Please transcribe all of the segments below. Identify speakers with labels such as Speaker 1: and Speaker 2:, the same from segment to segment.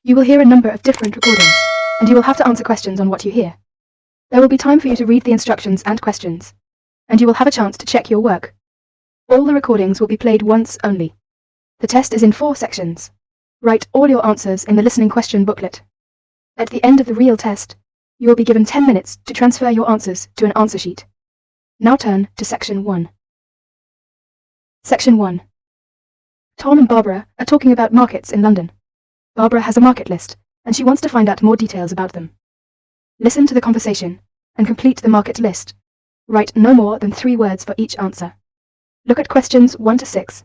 Speaker 1: You will hear a number of different recordings, and you will have to answer questions on what you hear. There will be time for you to read the instructions and questions, and you will have a chance to check your work. All the recordings will be played once only. The test is in 4 sections. Write all your answers in the listening question booklet. At the end of the real test, you will be given 10 minutes to transfer your answers to an answer sheet. Now turn to Section 1. Section 1. Tom and Barbara are talking about markets in London. Barbara has a market list, and she wants to find out more details about them. Listen to the conversation and complete the market list. Write no more than 3 words for each answer. Look at questions 1 to 6.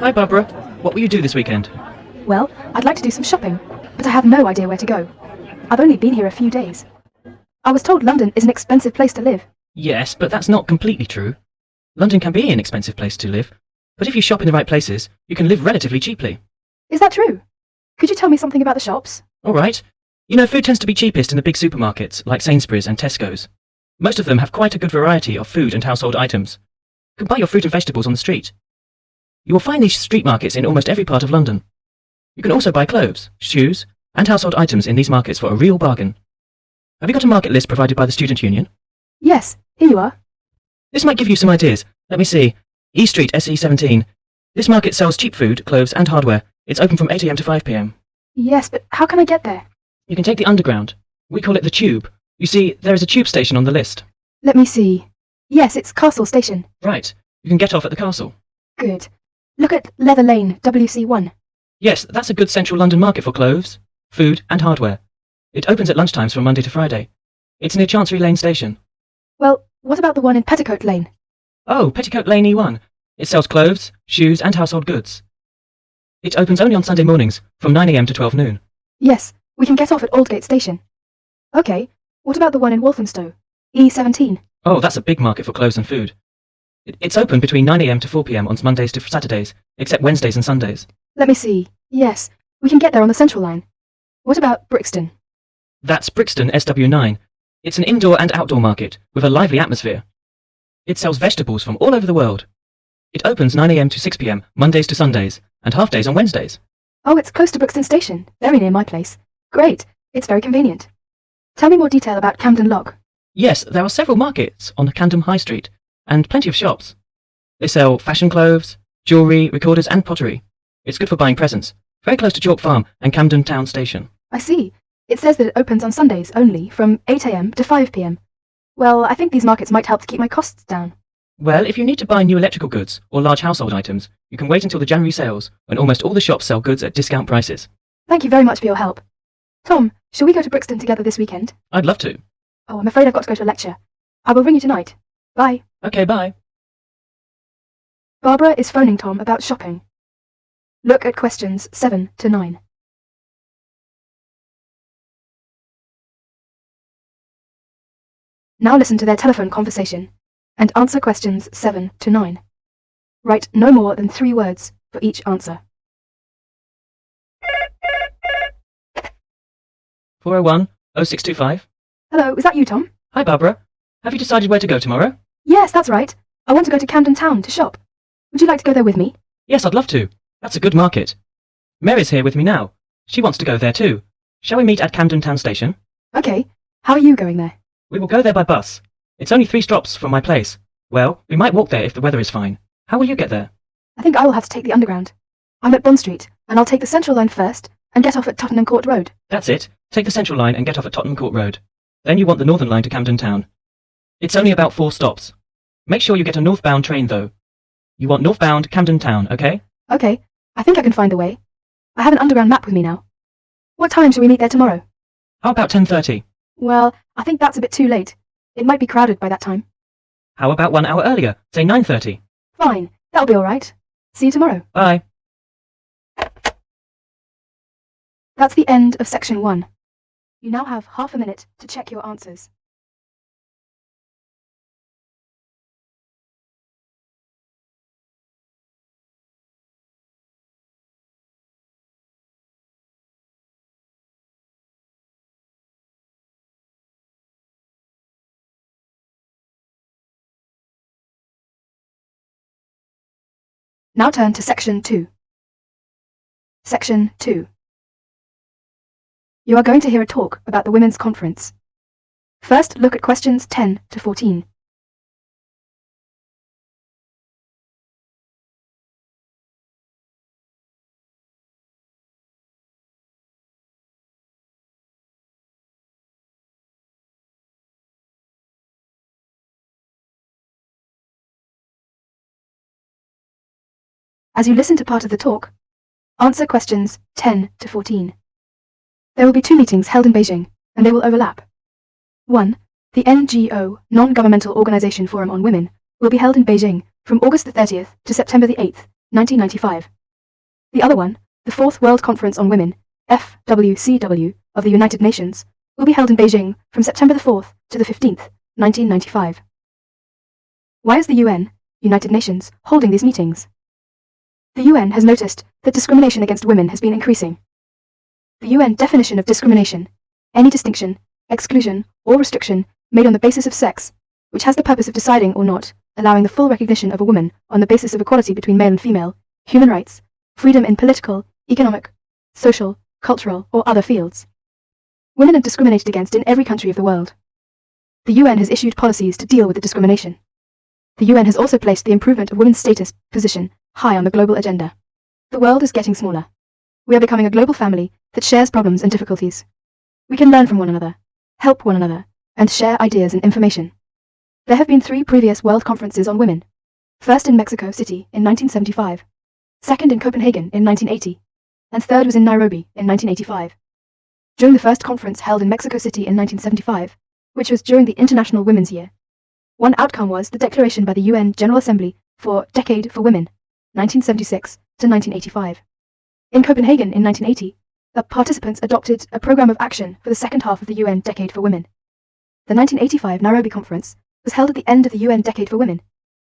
Speaker 2: Hi Barbara, what will you do this weekend?
Speaker 1: Well, I'd like to do some shopping, but I have no idea where to go. I've only been here a few days. I was told London is an expensive place to live.
Speaker 2: Yes, but that's not completely true. London can be an expensive place to live, but if you shop in the right places, you can live relatively cheaply.
Speaker 1: Is that true? Could you tell me something about the shops?
Speaker 2: Alright. You know, food tends to be cheapest in the big supermarkets, like Sainsbury's and Tesco's. Most of them have quite a good variety of food and household items. You can buy your fruit and vegetables on the street. You will find these street markets in almost every part of London. You can also buy clothes, shoes, and household items in these markets for a real bargain. Have you got a market list provided by the Student Union?
Speaker 1: Yes, here you are.
Speaker 2: This might give you some ideas. Let me see. E Street, SE17. This market sells cheap food, clothes, and hardware. It's open from 8 AM to 5 PM.
Speaker 1: Yes, but how can I get there?
Speaker 2: You can take the Underground. We call it the Tube. You see, there is a tube station on the list.
Speaker 1: Let me see. Yes, it's Castle Station.
Speaker 2: Right. You can get off at the castle.
Speaker 1: Good. Look at Leather Lane, WC1.
Speaker 2: Yes, that's a good central London market for clothes, food, and hardware. It opens at lunchtimes from Monday to Friday. It's near Chancery Lane Station.
Speaker 1: Well, what about the one in Petticoat Lane?
Speaker 2: Oh, Petticoat Lane E1. It sells clothes, shoes, and household goods. It opens only on Sunday mornings, from 9 AM to 12 noon.
Speaker 1: Yes, we can get off at Aldgate Station. Okay, what about the one in Walthamstow, E17?
Speaker 2: Oh, that's a big market for clothes and food. It's open between 9 AM to 4 PM on Mondays to Saturdays, except Wednesdays and Sundays.
Speaker 1: Let me see. Yes, we can get there on the Central Line. What about Brixton?
Speaker 2: That's Brixton SW9. It's an indoor and outdoor market with a lively atmosphere. It sells vegetables from all over the world. It opens 9 AM to 6 PM, Mondays to Sundays, and half days on Wednesdays.
Speaker 1: Oh, it's close to Brixton Station, very near my place. Great, it's very convenient. Tell me more detail about Camden Lock.
Speaker 2: Yes, there are several markets on Camden High Street, and plenty of shops. They sell fashion clothes, jewellery, recorders, and pottery. It's good for buying presents. Very close to Chalk Farm and Camden Town Station.
Speaker 1: I see. It says that it opens on Sundays only, from 8 AM to 5 PM. Well, I think these markets might help to keep my costs down.
Speaker 2: Well, if you need to buy new electrical goods or large household items, you can wait until the January sales, when almost all the shops sell goods at discount prices.
Speaker 1: Thank you very much for your help. Tom, shall we go to Brixton together this weekend?
Speaker 2: I'd love to.
Speaker 1: Oh, I'm afraid I've got to go to a lecture. I will ring you tonight. Bye.
Speaker 2: Okay, bye.
Speaker 1: Barbara is phoning Tom about shopping. Look at questions 7 to 9. Now listen to their telephone conversation and answer questions 7 to 9. Write no more than 3 words for each answer.
Speaker 2: 401-0625.
Speaker 1: Hello, is that you, Tom?
Speaker 2: Hi, Barbara. Have you decided where to go tomorrow?
Speaker 1: Yes, that's right. I want to go to Camden Town to shop. Would you like to go there with me?
Speaker 2: Yes, I'd love to. That's a good market. Mary's here with me now. She wants to go there too. Shall we meet at Camden Town Station?
Speaker 1: Okay. How are you going there?
Speaker 2: We will go there by bus. It's only 3 stops from my place. Well, we might walk there if the weather is fine. How will you get there?
Speaker 1: I think I will have to take the Underground. I'm at Bond Street, and I'll take the Central Line first and get off at Tottenham Court Road.
Speaker 2: That's it. Take the Central Line and get off at Tottenham Court Road. Then you want the Northern Line to Camden Town. It's only about 4 stops. Make sure you get a northbound train though. You want northbound Camden Town, okay?
Speaker 1: Okay. I think I can find the way. I have an Underground map with me now. What time shall we meet there tomorrow?
Speaker 2: How about 10:30?
Speaker 1: Well, I think that's a bit too late. It might be crowded by that time.
Speaker 2: How about 1 hour earlier? Say 9:30.
Speaker 1: Fine. That'll be all right. See you tomorrow.
Speaker 2: Bye.
Speaker 1: That's the end of section 1. You now have half a minute to check your answers. Now turn to Section 2. Section 2. You are going to hear a talk about the Women's Conference. First, look at questions 10 to 14. As you listen to part of the talk, answer questions 10 to 14. There will be 2 meetings held in Beijing, and they will overlap. 1. The NGO, Non-Governmental Organization Forum on Women, will be held in Beijing from August the 30th to September the 8th, 1995. The other one, the 4th World Conference on Women, FWCW, of the United Nations, will be held in Beijing from September the 4th to the 15th, 1995. Why is the UN, United Nations, holding these meetings? The UN has noticed that discrimination against women has been increasing. The UN definition of discrimination: any distinction, exclusion, or restriction made on the basis of sex, which has the purpose of deciding or not allowing the full recognition of a woman on the basis of equality between male and female, human rights, freedom in political, economic, social, cultural, or other fields. Women are discriminated against in every country of the world. The UN has issued policies to deal with the discrimination. The UN has also placed the improvement of women's status position high on the global agenda. The world is getting smaller. We are becoming a global family that shares problems and difficulties. We can learn from one another, help one another, and share ideas and information. There have been 3 previous World Conferences on Women. First in Mexico City in 1975, second in Copenhagen in 1980, and third was in Nairobi in 1985. During the first conference held in Mexico City in 1975, which was during the International Women's Year, one outcome was the declaration by the UN General Assembly for Decade for Women, 1976 to 1985. In Copenhagen in 1980, the participants adopted a program of action for the second half of the UN Decade for Women. The 1985 Nairobi Conference was held at the end of the UN Decade for Women,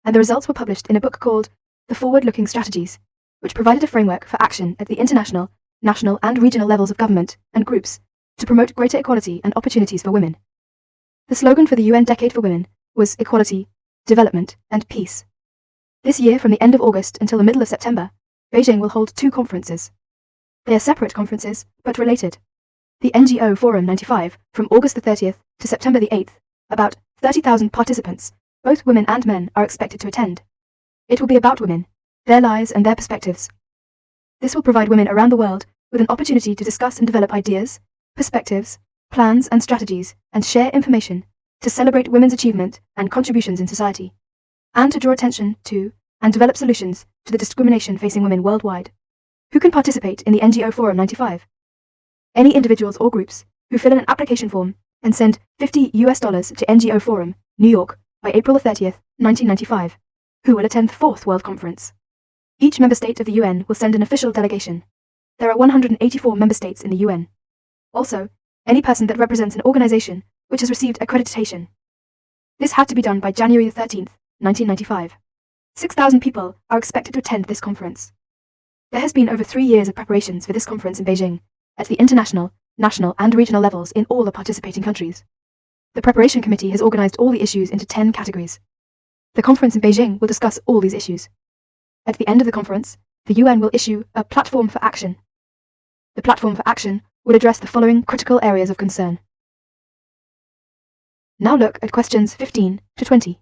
Speaker 1: and the results were published in a book called The Forward-Looking Strategies, which provided a framework for action at the international, national, and regional levels of government and groups to promote greater equality and opportunities for women. The slogan for the UN Decade for Women was Equality, Development, and Peace. This year, from the end of August until the middle of September, Beijing will hold 2 conferences. They are separate conferences, but related. The NGO Forum 95, from August the 30th to September the 8th, about 30,000 participants, both women and men, are expected to attend. It will be about women, their lives and their perspectives. This will provide women around the world with an opportunity to discuss and develop ideas, perspectives, plans and strategies, and share information to celebrate women's achievement and contributions in society, and to draw attention to and develop solutions to the discrimination facing women worldwide. Who can participate in the NGO Forum 95? Any individuals or groups who fill in an application form and send $50 to NGO Forum, New York, by April 30th, 1995, who will attend the 4th World Conference. Each member state of the UN will send an official delegation. There are 184 member states in the UN. Also, any person that represents an organization which has received accreditation. This had to be done by January 13th, 1995. 6,000 people are expected to attend this conference. There has been over 3 years of preparations for this conference in Beijing, at the international, national, and regional levels in all the participating countries. The preparation committee has organized all the issues into 10 categories. The conference in Beijing will discuss all these issues. At the end of the conference, the UN will issue a platform for action. The platform for action will address the following critical areas of concern. Now look at questions 15 to 20.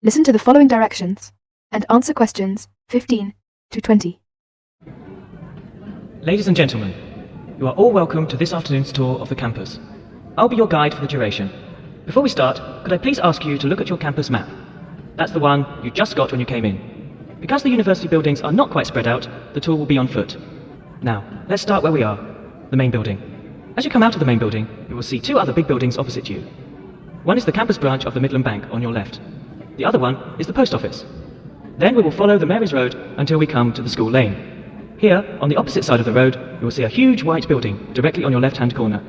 Speaker 1: Listen to the following directions and answer questions 15 to 20.
Speaker 2: Ladies and gentlemen, you are all welcome to this afternoon's tour of the campus. I'll be your guide for the duration. Before we start, could I please ask you to look at your campus map? That's the one you just got when you came in. Because the university buildings are not quite spread out, the tour will be on foot. Now, let's start where we are, the main building. As you come out of the main building, you will see 2 other big buildings opposite you. One is the campus branch of the Midland Bank on your left. The other one is the post office. Then we will follow the Mary's Road until we come to the school lane. Here, on the opposite side of the road, you will see a huge white building directly on your left-hand corner.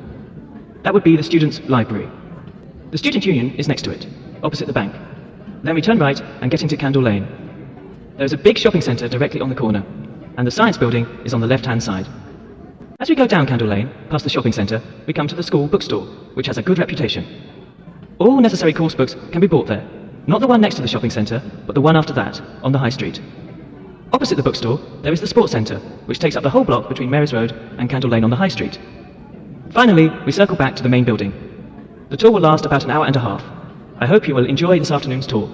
Speaker 2: That would be the students' library. The student union is next to it, opposite the bank. Then we turn right and get into Candle Lane. There is a big shopping centre directly on the corner, and the science building is on the left-hand side. As we go down Candle Lane, past the shopping centre, we come to the school bookstore, which has a good reputation. All necessary course books can be bought there. Not the one next to the shopping centre, but the one after that, on the High Street. Opposite the bookstore, there is the Sports Centre, which takes up the whole block between Mary's Road and Candle Lane on the High Street. Finally, we circle back to the main building. The tour will last about an hour and a half. I hope you will enjoy this afternoon's tour.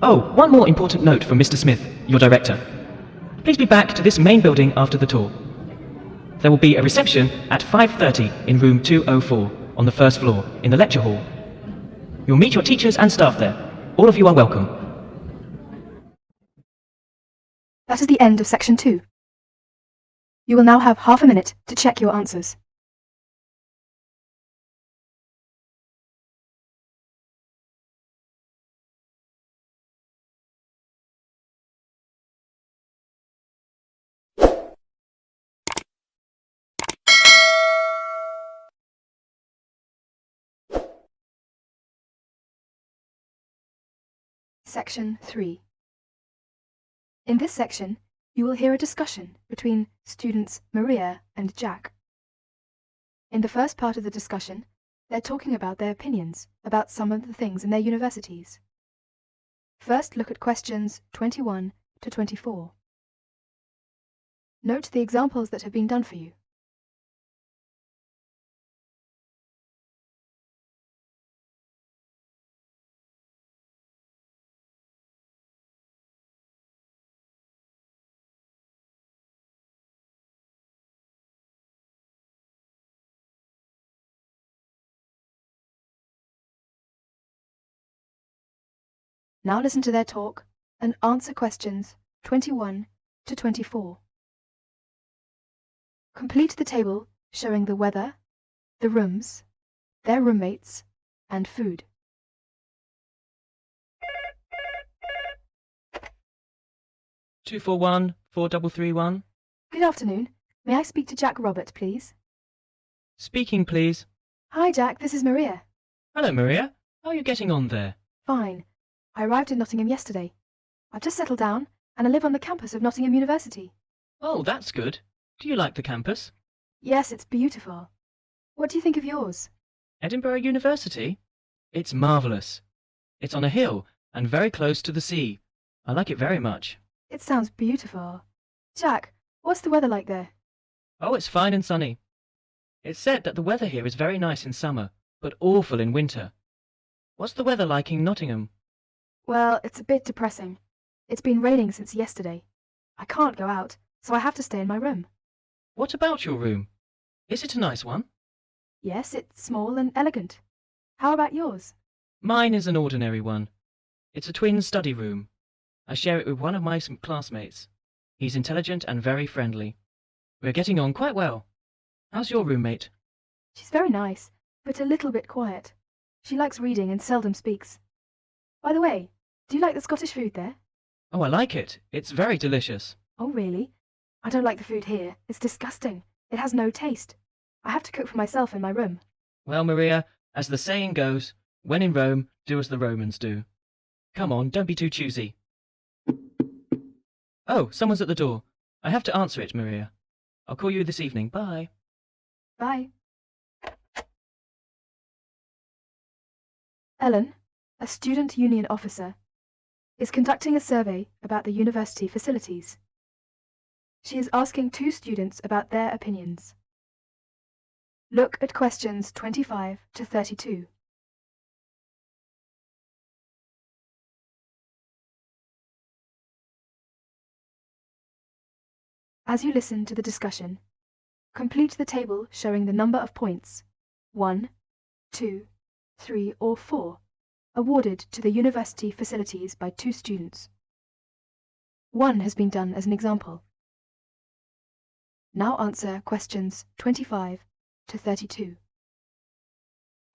Speaker 2: Oh, one more important note from Mr. Smith, your director. Please be back to this main building after the tour. There will be a reception at 5:30 in room 204 on the first floor in the lecture hall. You'll meet your teachers and staff there. All of you are welcome.
Speaker 1: That is the end of section 2. You will now have half a minute to check your answers. Section 3. In this section, you will hear a discussion between students Maria and Jack. In the first part of the discussion, they're talking about their opinions about some of the things in their universities. First, look at questions 21 to 24. Note the examples that have been done for you. Now listen to their talk and answer questions 21 to 24. Complete the table showing the weather, the rooms, their roommates, and food.
Speaker 2: Two four one 4331.
Speaker 1: Good afternoon. May I speak to Jack Robert, please?
Speaker 2: Speaking, please.
Speaker 1: Hi, Jack. This is Maria.
Speaker 2: Hello, Maria. How are you getting on there?
Speaker 1: Fine. I arrived in Nottingham yesterday. I've just settled down, and I live on the campus of Nottingham University.
Speaker 2: Oh, that's good. Do you like the campus?
Speaker 1: Yes, it's beautiful. What do you think of yours?
Speaker 2: Edinburgh University? It's marvellous. It's on a hill and very close to the sea. I like it very much.
Speaker 1: It sounds beautiful. Jack, what's the weather like there?
Speaker 2: Oh, it's fine and sunny. It's said that the weather here is very nice in summer, but awful in winter. What's the weather like in Nottingham?
Speaker 1: Well, it's a bit depressing. It's been raining since yesterday. I can't go out, so I have to stay in my room.
Speaker 2: What about your room? Is it a nice one?
Speaker 1: Yes, it's small and elegant. How about yours?
Speaker 2: Mine is an ordinary one. It's a twin study room. I share it with one of my classmates. He's intelligent and very friendly. We're getting on quite well. How's your roommate?
Speaker 1: She's very nice, but a little bit quiet. She likes reading and seldom speaks. By the way, do you like the Scottish food there?
Speaker 2: Oh, I like it. It's very delicious.
Speaker 1: Oh, really? I don't like the food here. It's disgusting. It has no taste. I have to cook for myself in my room.
Speaker 2: Well, Maria, as the saying goes, when in Rome, do as the Romans do. Come on, don't be too choosy. Oh, someone's at the door. I have to answer it, Maria. I'll call you this evening. Bye.
Speaker 1: Bye. Ellen, a student union officer, is conducting a survey about the university facilities. She is asking 2 students about their opinions. Look at questions 25 to 32. As you listen to the discussion, complete the table showing the number of points 1, 2, 3, or 4 awarded to the university facilities by 2 students. 1 has been done as an example. Now answer questions 25 to 32.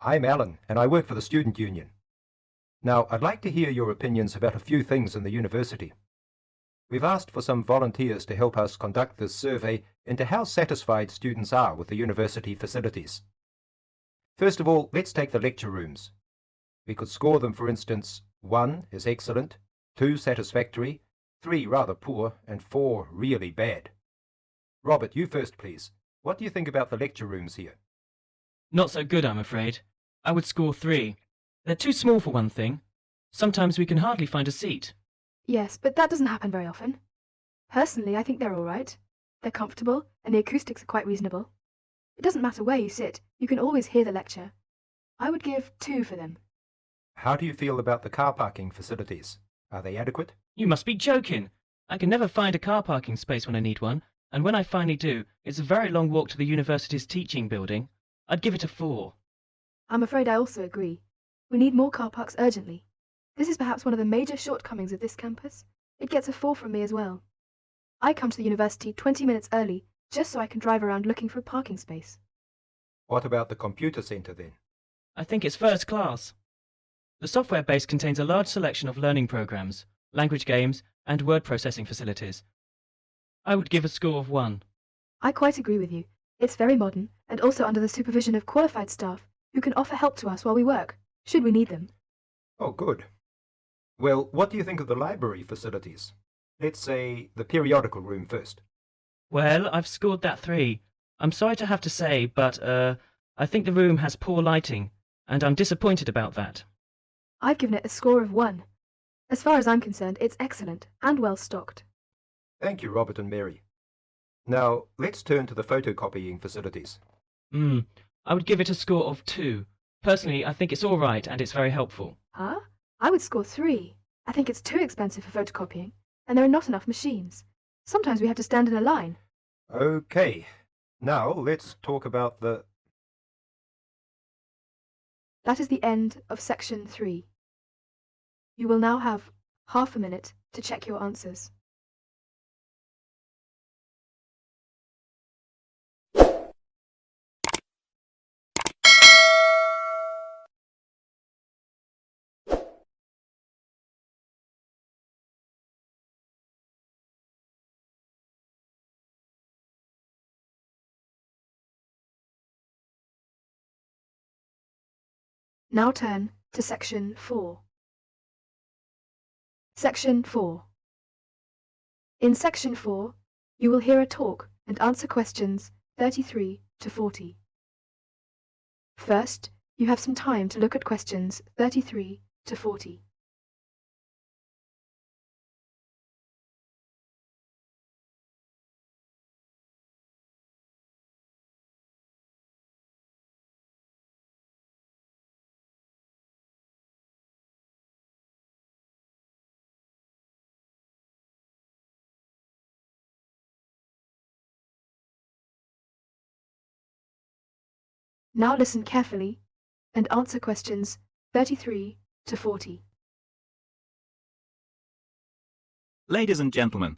Speaker 3: I'm Alan, and I work for the Student Union. Now, I'd like to hear your opinions about a few things in the university. We've asked for some volunteers to help us conduct this survey into how satisfied students are with the university facilities. First of all, let's take the lecture rooms. We could score them, for instance, 1 is excellent, 2 satisfactory, 3 rather poor, and 4 really bad. Robert, you first, please. What do you think about the lecture rooms here?
Speaker 2: Not so good, I'm afraid. I would score 3. They're too small for one thing. Sometimes we can hardly find a seat.
Speaker 1: Yes, but that doesn't happen very often. Personally, I think they're all right. They're comfortable, and the acoustics are quite reasonable. It doesn't matter where you sit, you can always hear the lecture. I would give 2 for them.
Speaker 3: How do you feel about the car parking facilities? Are they adequate?
Speaker 2: You must be joking. I can never find a car parking space when I need one, and when I finally do, it's a very long walk to the university's teaching building. I'd give it a 4.
Speaker 1: I'm afraid I also agree. We need more car parks urgently. This is perhaps one of the major shortcomings of this campus. It gets a 4 from me as well. I come to the university 20 minutes early, just so I can drive around looking for a parking space.
Speaker 3: What about the computer centre then?
Speaker 2: I think it's first class. The software base contains a large selection of learning programs, language games, and word processing facilities. I would give a score of 1.
Speaker 1: I quite agree with you. It's very modern, and also under the supervision of qualified staff who can offer help to us while we work, should we need them.
Speaker 3: Oh, good. Well, what do you think of the library facilities? Let's say the periodical room first.
Speaker 2: Well, I've scored that 3. I'm sorry to have to say, but, I think the room has poor lighting, and I'm disappointed about that.
Speaker 1: I've given it a score of 1. As far as I'm concerned, it's excellent and well stocked.
Speaker 3: Thank you, Robert and Mary. Now, let's turn to the photocopying facilities.
Speaker 2: I would give it a score of 2. Personally, I think it's all right and it's very helpful.
Speaker 1: Huh? I would score 3. I think it's too expensive for photocopying, and there are not enough machines. Sometimes we have to stand in a line.
Speaker 3: Okay. Now, let's talk about the...
Speaker 1: That is the end of section 3. You will now have half a minute to check your answers. Now turn to section 4. Section 4. In section 4, you will hear a talk and answer questions 33 to 40. First, you have some time to look at questions 33 to 40. Now listen carefully and answer questions 33 to 40.
Speaker 4: Ladies and gentlemen,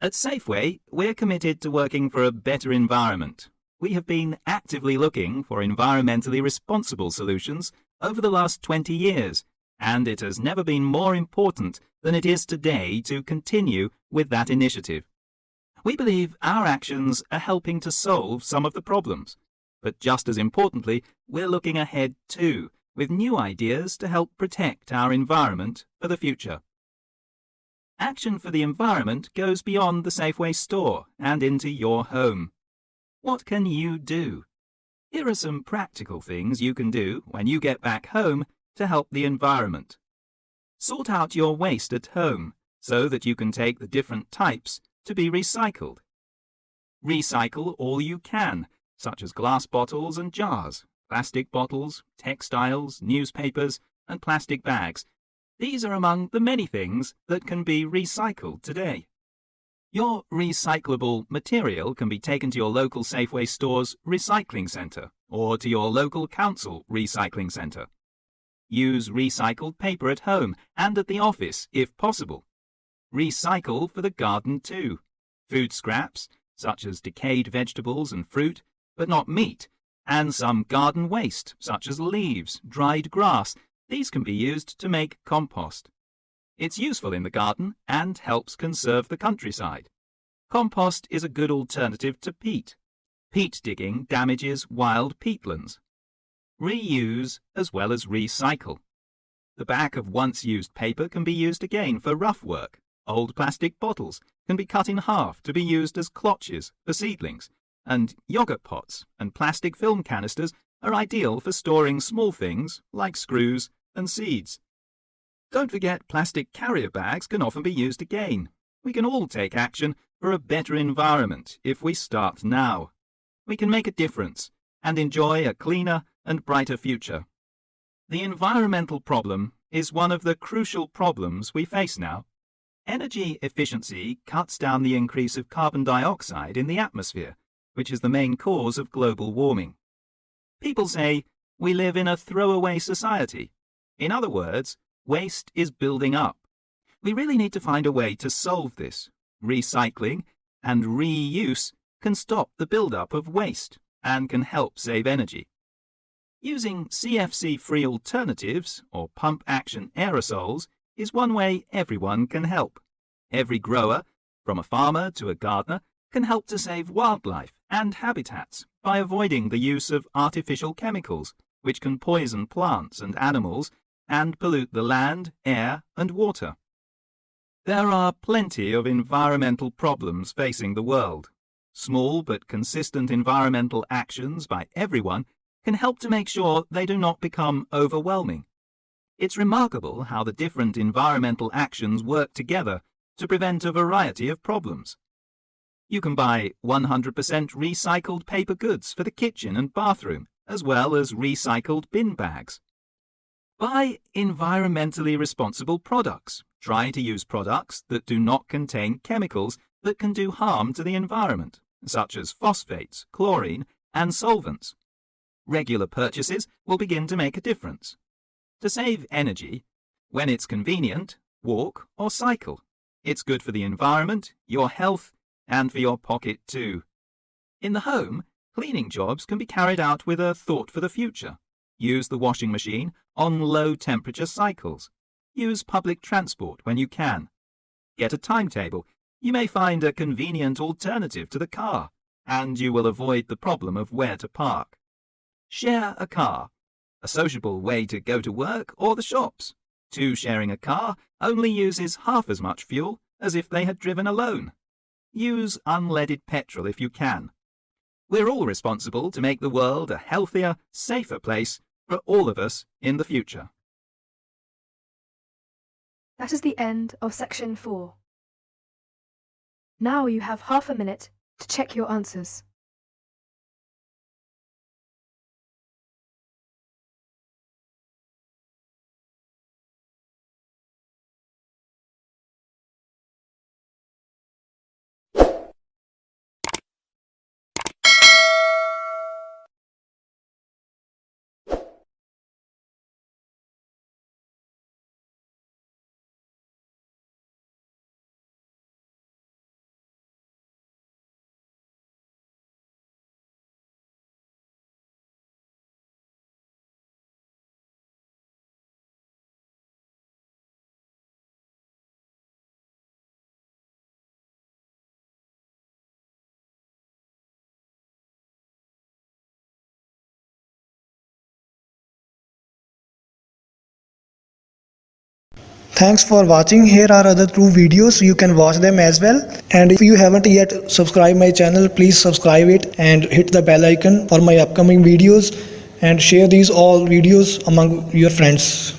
Speaker 4: at Safeway, we're committed to working for a better environment. We have been actively looking for environmentally responsible solutions over the last 20 years, and it has never been more important than it is today to continue with that initiative. We believe our actions are helping to solve some of the problems, but just as importantly, we're looking ahead too, with new ideas to help protect our environment for the future. Action for the environment goes beyond the Safeway store and into your home. What can you do? Here are some practical things you can do when you get back home to help the environment. Sort out your waste at home so that you can take the different types to be recycled. Recycle all you can, such as glass bottles and jars, plastic bottles, textiles, newspapers, and plastic bags. These are among the many things that can be recycled today. Your recyclable material can be taken to your local Safeway store's recycling centre or to your local council recycling centre. Use recycled paper at home and at the office if possible. Recycle for the garden too. Food scraps, such as decayed vegetables and fruit, but not meat, and some garden waste, such as leaves, dried grass. These can be used to make compost. It's useful in the garden and helps conserve the countryside. Compost is a good alternative to peat. Peat digging damages wild peatlands. Reuse as well as recycle. The back of once-used paper can be used again for rough work. Old plastic bottles can be cut in half to be used as clotches for seedlings, and yogurt pots and plastic film canisters are ideal for storing small things like screws, and seeds. Don't forget, plastic carrier bags can often be used again. We can all take action for a better environment if we start now. We can make a difference and enjoy a cleaner and brighter future. The environmental problem is one of the crucial problems we face now. Energy efficiency cuts down the increase of carbon dioxide in the atmosphere, which is the main cause of global warming. People say we live in a throwaway society. In other words, waste is building up. We really need to find a way to solve this. Recycling and reuse can stop the build-up of waste and can help save energy. Using CFC-free alternatives or pump-action aerosols is one way everyone can help. Every grower, from a farmer to a gardener, can help to save wildlife and habitats by avoiding the use of artificial chemicals, which can poison plants and animals and pollute the land, air, and water. There are plenty of environmental problems facing the world. Small but consistent environmental actions by everyone can help to make sure they do not become overwhelming. It's remarkable how the different environmental actions work together to prevent a variety of problems. You can buy 100% recycled paper goods for the kitchen and bathroom, as well as recycled bin bags. Buy environmentally responsible products. Try to use products that do not contain chemicals that can do harm to the environment, such as phosphates, chlorine, and solvents. Regular purchases will begin to make a difference. To save energy, when it's convenient, walk or cycle. It's good for the environment, your health, and for your pocket too. In the home, cleaning jobs can be carried out with a thought for the future. Use the washing machine on low-temperature cycles. Use public transport when you can. Get a timetable. You may find a convenient alternative to the car, and you will avoid the problem of where to park. Share a car, a sociable way to go to work or the shops. Two sharing a car only uses half as much fuel as if they had driven alone. Use unleaded petrol if you can. We're all responsible to make the world a healthier, safer place for all of us in the future.
Speaker 1: That is the end of section 4. Now you have half a minute to check your answers.
Speaker 5: Thanks for watching. Here are other 2 videos, you can watch them as well. And if you haven't yet subscribed my channel, please subscribe it and hit the bell icon for my upcoming videos, and share these all videos among your friends.